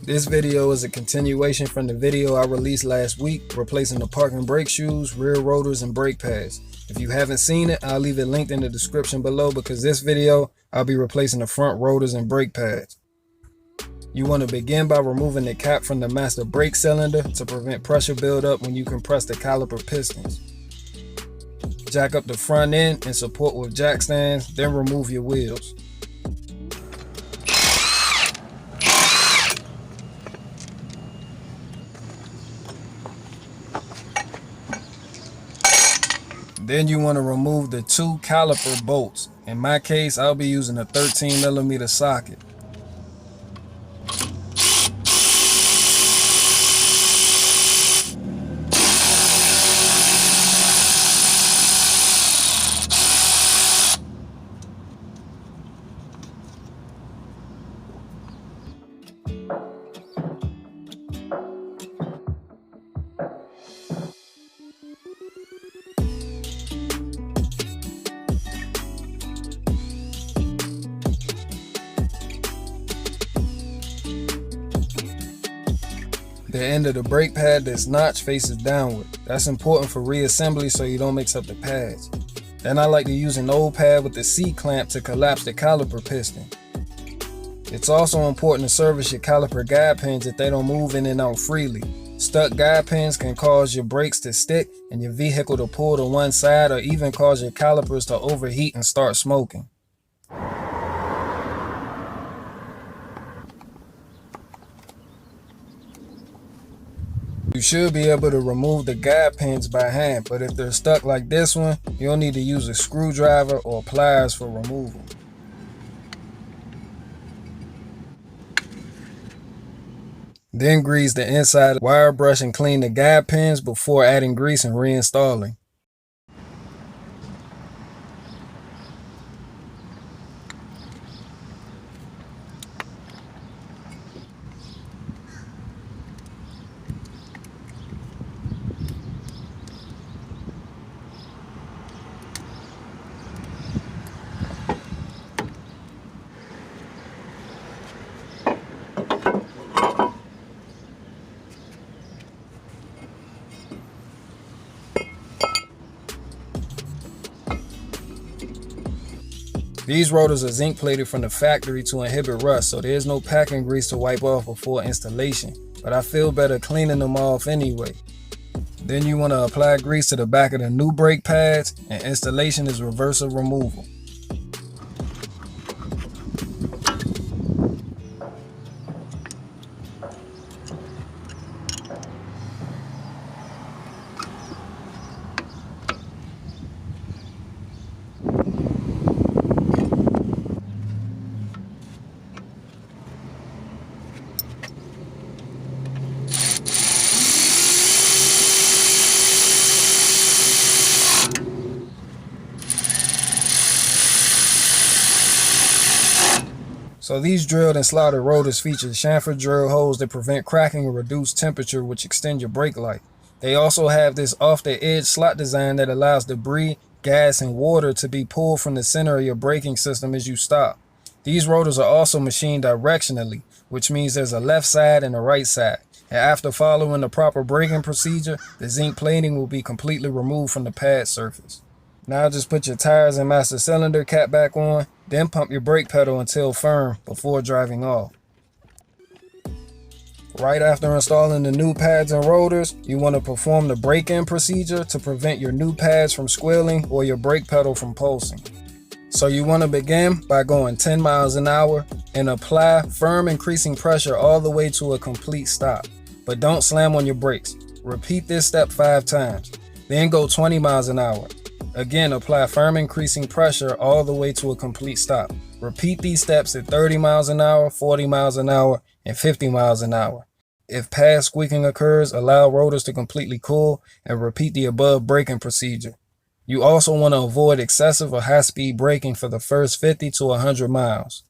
This video is a continuation from the video I released last week, replacing the parking brake shoes, rear rotors, and brake pads. If you haven't seen it, I'll leave it linked in the description below because this video, I'll be replacing the front rotors and brake pads. You want to begin by removing the cap from the master brake cylinder to prevent pressure buildup when you compress the caliper pistons. Jack up the front end and support with jack stands, then remove your wheels. Then you want to remove the two caliper bolts. In my case, I'll be using a 13mm socket. The end of the brake pad that's notched faces downward. That's important for reassembly so you don't mix up the pads. Then I like to use an old pad with the C-clamp to collapse the caliper piston. It's also important to service your caliper guide pins if they don't move in and out freely. Stuck guide pins can cause your brakes to stick and your vehicle to pull to one side, or even cause your calipers to overheat and start smoking. You should be able to remove the guide pins by hand, but if they're stuck like this one, you'll need to use a screwdriver or pliers for removal. Then grease the inside wire brush and clean the guide pins before adding grease and reinstalling. These rotors are zinc plated from the factory to inhibit rust, so there's no packing grease to wipe off before installation, but I feel better cleaning them off anyway. Then you want to apply grease to the back of the new brake pads, and installation is reversible removal. So these drilled and slotted rotors feature chamfer drill holes that prevent cracking or reduce temperature, which extend your brake life. They also have this off-the-edge slot design that allows debris, gas, and water to be pulled from the center of your braking system as you stop. These rotors are also machined directionally, which means there's a left side and a right side. And after following the proper braking procedure, the zinc plating will be completely removed from the pad surface. Now just put your tires and master cylinder cap back on, then pump your brake pedal until firm before driving off. Right after installing the new pads and rotors, you want to perform the break-in procedure to prevent your new pads from squealing or your brake pedal from pulsing. So you want to begin by going 10 miles an hour and apply firm increasing pressure all the way to a complete stop. But don't slam on your brakes. Repeat this step 5 times. Then go 20 miles an hour. Again, apply firm increasing pressure all the way to a complete stop. Repeat these steps at 30 miles an hour, 40 miles an hour, and 50 miles an hour. If pad squeaking occurs, allow rotors to completely cool and repeat the above braking procedure. You also want to avoid excessive or high-speed braking for the first 50 to 100 miles.